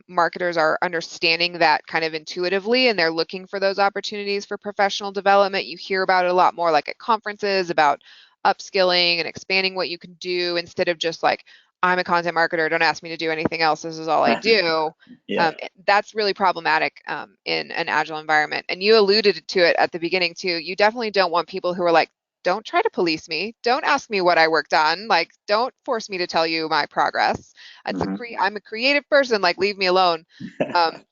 Speaker 2: marketers are understanding that kind of intuitively, and they're looking for those opportunities for professional development. You hear about it a lot more, like at conferences, about upskilling and expanding what you can do, instead of just like, I'm a content marketer, don't ask me to do anything else, this is all I do.
Speaker 1: Yeah.
Speaker 2: That's really problematic in an agile environment. And you alluded to it at the beginning too. You definitely don't want people who are like, don't try to police me. Don't ask me what I worked on. Like, don't force me to tell you my progress.
Speaker 1: Hmm.
Speaker 2: I'm a creative person. Like, leave me alone.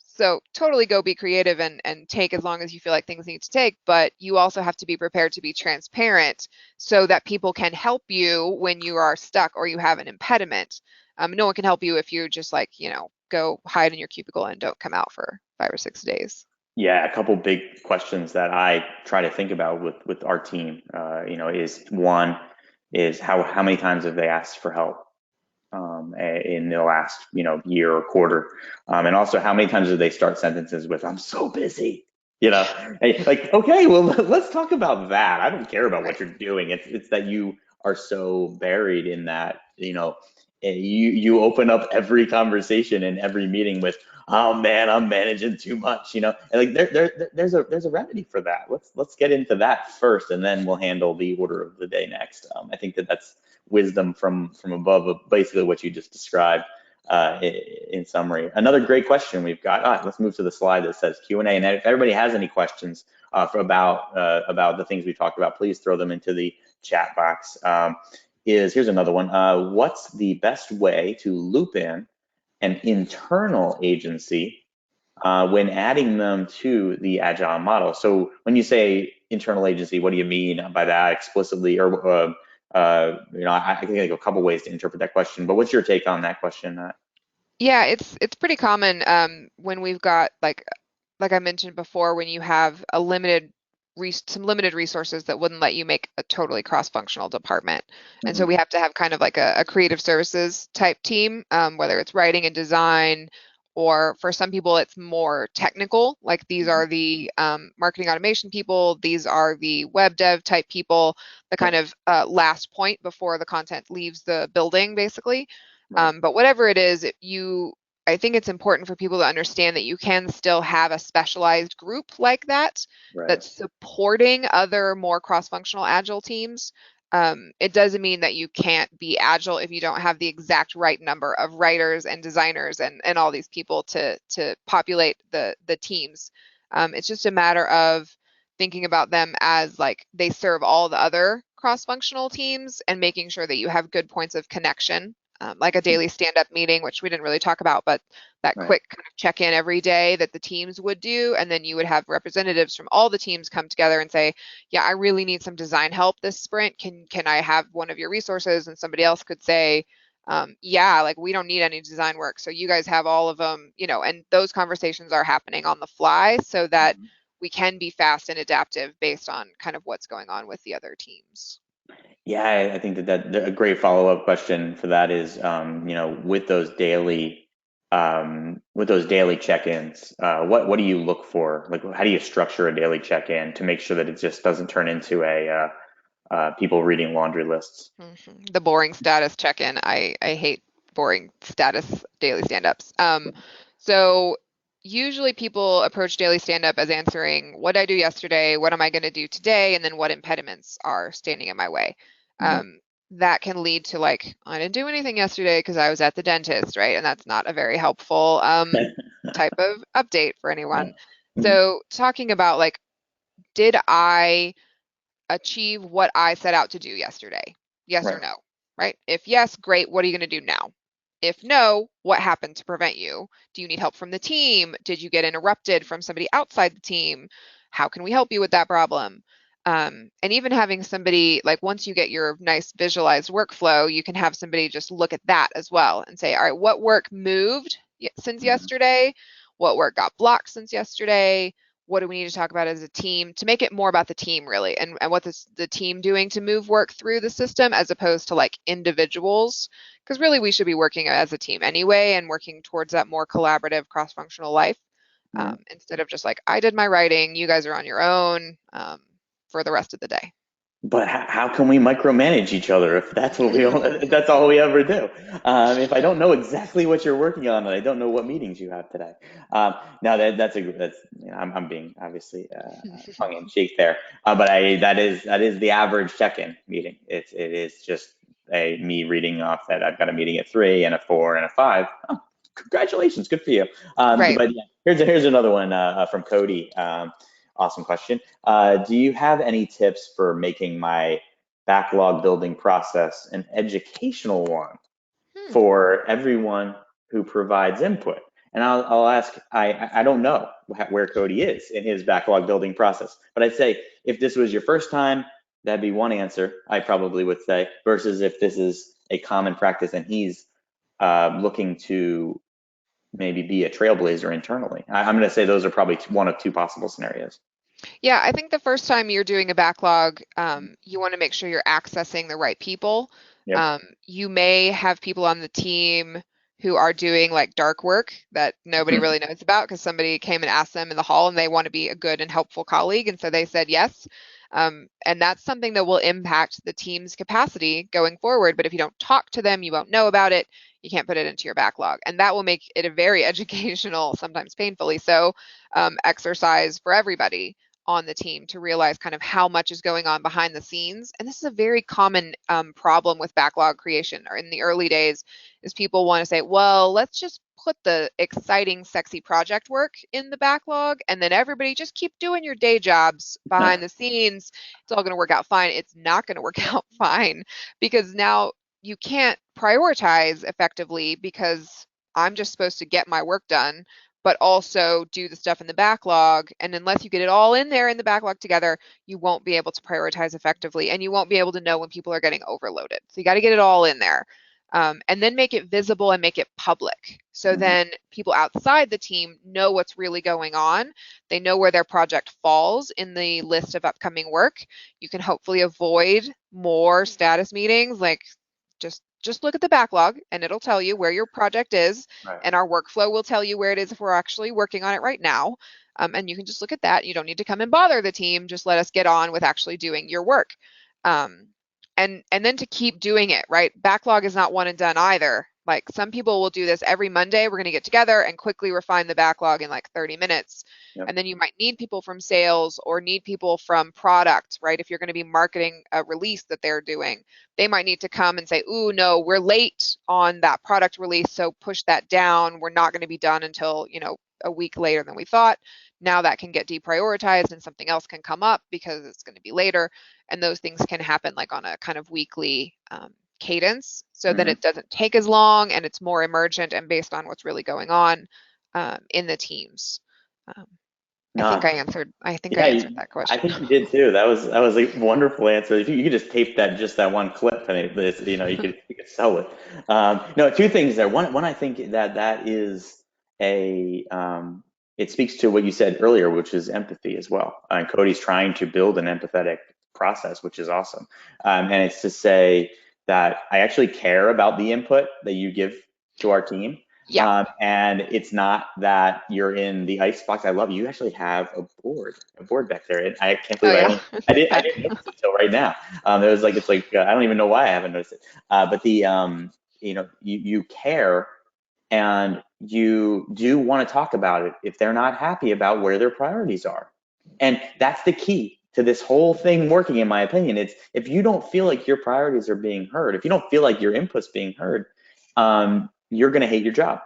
Speaker 2: So totally go be creative and take as long as you feel like things need to take. But you also have to be prepared to be transparent so that people can help you when you are stuck or you have an impediment. No one can help you if you just like, go hide in your cubicle and don't come out for 5 or 6 days.
Speaker 1: Yeah, a couple big questions that I try to think about with our team, is one is how many times have they asked for help in the last year or quarter, and also how many times do they start sentences with "I'm so busy." Hey, like, okay, well, let's talk about that. I don't care about what
Speaker 2: Right.
Speaker 1: you're doing. It's that you are so buried in that, you open up every conversation and every meeting with, "Oh man, I'm managing too much," and like there's a remedy for that. Let's get into that first, and then we'll handle the order of the day next. I think that's wisdom from above of basically what you just described, in summary. Another great question we've got. Let's move to the slide that says Q&A. And if everybody has any questions about the things we talked about, please throw them into the chat box. Here's another one. What's the best way to loop in an internal agency when adding them to the Agile model? So when you say internal agency, what do you mean by that explicitly? Or I can think of a couple ways to interpret that question. But what's your take on that question?
Speaker 2: Yeah, it's pretty common when we've got like I mentioned before, when you have some limited resources that wouldn't let you make a totally cross-functional department. And so
Speaker 1: Mhm.
Speaker 2: we have to have kind of like a creative services type team, whether it's writing and design, or for some people it's more technical, like these
Speaker 1: Mhm.
Speaker 2: are the marketing automation people, these are the web dev type people, the
Speaker 1: Yep.
Speaker 2: kind of last point before the content leaves the building, basically.
Speaker 1: Right.
Speaker 2: But whatever it is, I think it's important for people to understand that you can still have a specialized group like that
Speaker 1: Right.
Speaker 2: that's supporting other more cross-functional agile teams. It doesn't mean that you can't be agile if you don't have the exact right number of writers and designers and all these people to populate the teams. It's just a matter of thinking about them as like they serve all the other cross-functional teams and making sure that you have good points of connection, like a daily stand-up meeting, which we didn't really talk about, but that
Speaker 1: Right.
Speaker 2: quick kind of check-in every day that the teams would do. And then you would have representatives from all the teams come together and say, yeah, I really need some design help this sprint. Can I have one of your resources? And somebody else could say, yeah, like we don't need any design work, so you guys have all of them, and those conversations are happening on the fly so that
Speaker 1: Mhm.
Speaker 2: we can be fast and adaptive based on kind of what's going on with the other teams.
Speaker 1: Yeah, I think that a great follow-up question for that is, with those daily check-ins, what do you look for? Like, how do you structure a daily check-in to make sure that it just doesn't turn into people reading laundry lists?
Speaker 2: The boring status check-in. I hate boring status daily stand-ups. So usually people approach daily stand-up as answering, what did I do yesterday? What am I going to do today? And then what impediments are standing in my way?
Speaker 1: Mhm.
Speaker 2: That can lead to like, I didn't do anything yesterday because I was at the dentist, right? And that's not a very helpful type of update for
Speaker 1: Yeah.
Speaker 2: anyone.
Speaker 1: Mhm.
Speaker 2: So talking about like, did I achieve what I set out to do yesterday? Yes or
Speaker 1: Right.
Speaker 2: no, right? If yes, great. What are you going to do now? If no, what happened to prevent you? Do you need help from the team? Did you get interrupted from somebody outside the team? How can we help you with that problem? And even having somebody, like once you get your nice visualized workflow, you can have somebody just look at that as well and say, all right, what work moved since
Speaker 1: Mhm.
Speaker 2: yesterday? What work got blocked since yesterday? what do we need to talk about as a team to make it more about the team really, and what is the team doing to move work through the system as opposed to like individuals, because really we should be working as a team anyway and working towards that more collaborative cross-functional life,
Speaker 1: Mhm.
Speaker 2: instead of just like I did my writing, you guys are on your own, for the rest of the day.
Speaker 1: But how can we micromanage each other if that's what if that's all we ever do? If I don't know exactly what you're working on and I don't know what meetings you have today. Now that's I'm being obviously tongue in cheek there, but that is the average check-in meeting. It is just a me reading off that I've got a meeting at 3 and a 4 and a 5. Oh, congratulations, good for you.
Speaker 2: Right.
Speaker 1: But yeah, here's another one from Cody. Awesome question. Do you have any tips for making my backlog building process an educational one
Speaker 2: Hmm.
Speaker 1: for everyone who provides input? And I'll ask, I don't know where Cody is in his backlog building process, but I'd say if this was your first time, that'd be one answer I probably would say, versus if this is a common practice and he's looking to maybe be a trailblazer internally. I'm going to say those are probably one of two possible scenarios.
Speaker 2: Yeah, I think the first time you're doing a backlog, you want to make sure you're accessing the right people.
Speaker 1: Yep.
Speaker 2: You may have people on the team who are doing like dark work that nobody really knows about because somebody came and asked them in the hall and they want to be a good and helpful colleague. And so they said yes. And that's something that will impact the team's capacity going forward. But if you don't talk to them, you won't know about it. You can't put it into your backlog. And that will make it a very educational, sometimes painfully so, exercise for everybody on the team to realize kind of how much is going on behind the scenes. And this is a very common problem with backlog creation or in the early days is people want to say, well, let's just put the exciting, sexy project work in the backlog and then everybody just keep doing your day jobs behind the scenes. It's all going to work out fine. It's not going to work out fine because now you can't prioritize effectively because I'm just supposed to get my work done but also do the stuff in the backlog. And unless you get it all in there in the backlog together, you won't be able to prioritize effectively and you won't be able to know when people are getting overloaded. So you got to get it all in there. And then make it visible and make it public. So
Speaker 1: Mhm.
Speaker 2: then people outside the team know what's really going on. They know where their project falls in the list of upcoming work. You can hopefully avoid more status meetings like just look at the backlog and it'll tell you where your project is
Speaker 1: Right.
Speaker 2: and our workflow will tell you where it is if we're actually working on it right now. And you can just look at that. You don't need to come and bother the team. Just let us get on with actually doing your work. Um, and then to keep doing it, right? Backlog is not one and done either. Like some people will do this every Monday. We're going to get together and quickly refine the backlog in like 30 minutes.
Speaker 1: Yep.
Speaker 2: And then you might need people from sales or need people from product, right? If you're going to be marketing a release that they're doing, they might need to come and say, ooh, no, we're late on that product release, so push that down. We're not going to be done until, a week later than we thought. Now that can get deprioritized and something else can come up because it's going to be later. And those things can happen like on a kind of weekly cadence so that
Speaker 1: Hmm.
Speaker 2: it doesn't take as long and it's more emergent and based on what's really going on in the teams. Um,
Speaker 1: No,
Speaker 2: I think I
Speaker 1: yeah,
Speaker 2: answered that
Speaker 1: I
Speaker 2: question.
Speaker 1: think you did too. That was a wonderful answer. If you could just tape that one clip and you could sell it. No, two things there. One, I think that is it speaks to what you said earlier, which is empathy as well. And Cody's trying to build an empathetic process, which is awesome. And it's to say that I actually care about the input that you give to our team.
Speaker 2: Yeah.
Speaker 1: And it's not that you're in the ice box. I love you. You actually have a board back there. And I can't
Speaker 2: Oh
Speaker 1: believe
Speaker 2: yeah.
Speaker 1: I didn't notice it until right now. It was like it's like I don't even know why I haven't noticed it. But you care and you do want to talk about it if they're not happy about where their priorities are. And that's the key to this whole thing working, in my opinion. It's if you don't feel like your priorities are being heard, if you don't feel like your input's being heard, you're going to hate your job.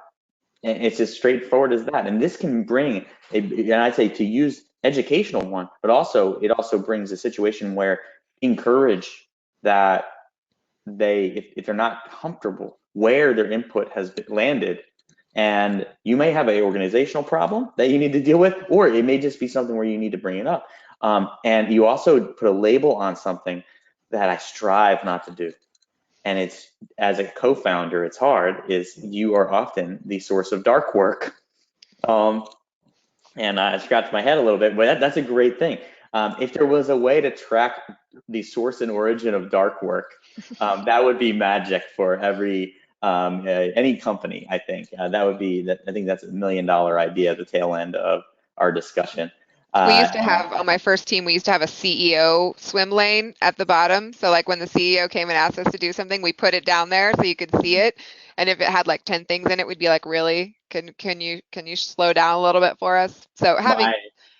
Speaker 1: And it's as straightforward as that. And this can bring, and I'd say to use educational one, but also it also brings a situation where encourage that if they're not comfortable where their input has been landed, and you may have a organizational problem that you need to deal with, or it may just be something where you need to bring it up. And you also put a label on something that I strive not to do. And it's as a co-founder, it's hard. Is you are often the source of dark work. Um, And I scratched my head a little bit, but that's a great thing. If there was a way to track the source and origin of dark work, that would be magic for any company. I think that would be that. I think that's $1 million idea at the tail end of our discussion.
Speaker 2: We used to
Speaker 1: And
Speaker 2: have on my first team, we used to have a CEO swim lane at the bottom. So like when the CEO came and asked us to do something, we put it down there so you could see it. And if it had like 10 things in it, we'd be like, really? Can you slow down a little bit for us? So
Speaker 1: my,
Speaker 2: having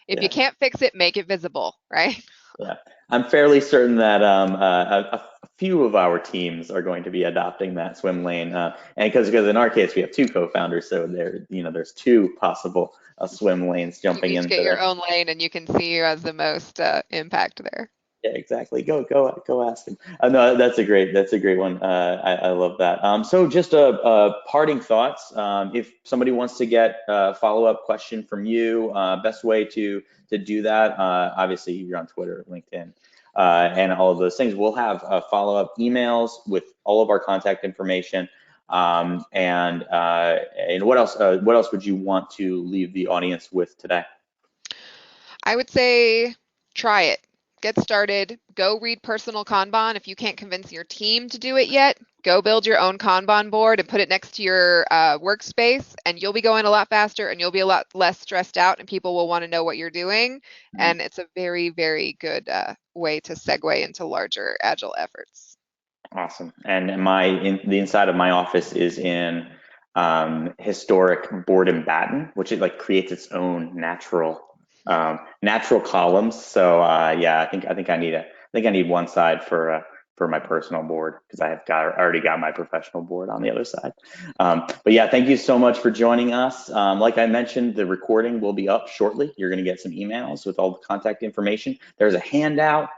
Speaker 2: if you
Speaker 1: yeah.
Speaker 2: can't fix it, make it visible, right?
Speaker 1: Yeah, I'm fairly certain that a few of our teams are going to be adopting that swim lane, and because in our case we have two co-founders, so there's two possible swim lanes
Speaker 2: You
Speaker 1: jumping
Speaker 2: each get
Speaker 1: into
Speaker 2: your
Speaker 1: there.
Speaker 2: own lane and you can see who has the most impact there.
Speaker 1: Yeah, exactly. Go ask him. No, that's a great one. I love that. So just parting thoughts. If somebody wants to get a follow-up question from you, best way to do that, obviously you're on Twitter, LinkedIn, and all of those things. We'll have follow-up emails with all of our contact information. And what else? What else would you want to leave the audience with today?
Speaker 2: I would say try it. Get started. Go read Personal Kanban. If you can't convince your team to do it yet, go build your own Kanban board and put it next to your workspace, and you'll be going a lot faster and you'll be a lot less stressed out, and people will want to know what you're doing. And it's a very, very good way to segue into larger Agile efforts.
Speaker 1: Awesome. And the inside of my office is in historic board and batten, which it like creates its own natural columns. So yeah, I think I need one side for my personal board because I already got my professional board on the other side. But yeah, thank you so much for joining us. Like I mentioned, the recording will be up shortly. You're going to get some emails with all the contact information. There's a handout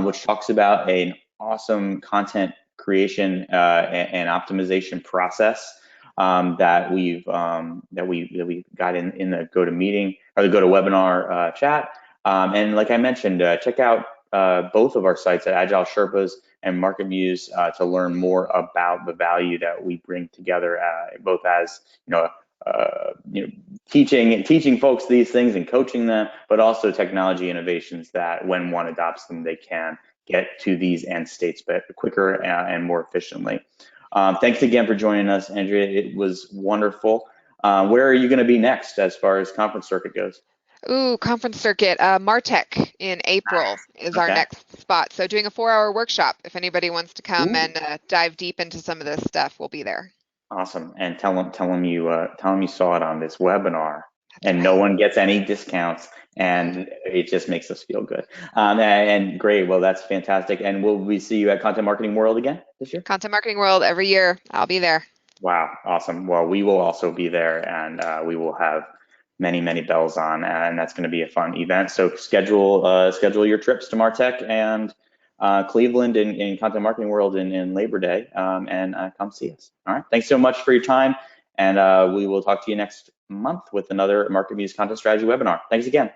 Speaker 1: which talks about an awesome content creation and optimization process that we got in the GoToMeeting or the GoToWebinar chat. And like I mentioned, check out both of our sites at AgileSherpas and MarketMuse to learn more about the value that we bring together, both as teaching folks these things and coaching them, but also technology innovations that when one adopts them, they can get to these end states but quicker and more efficiently. Thanks again for joining us, Andrea. It was wonderful. Where are you going to be next as far as conference circuit goes?
Speaker 2: Ooh, conference circuit. Martech in April is our
Speaker 1: Okay.
Speaker 2: next spot. So doing a 4-hour workshop. If anybody wants to come
Speaker 1: Ooh,
Speaker 2: and dive deep into some of this stuff, we'll be there.
Speaker 1: awesome. And tell them you saw it on this webinar.
Speaker 2: That's
Speaker 1: And no
Speaker 2: right.
Speaker 1: one gets any discounts, and it just makes us feel good. And great. Well, that's fantastic. And will we see you at Content Marketing World again this year?
Speaker 2: Content Marketing World every year. I'll be there.
Speaker 1: Wow, awesome. Well, we will also be there, and we will have many, many bells on, and that's going to be a fun event. So schedule your trips to Martech and Cleveland in Content Marketing World in Labor Day, and come see us. All right. Thanks so much for your time, and we will talk to you next month with another MarketMuse content strategy webinar. Thanks again.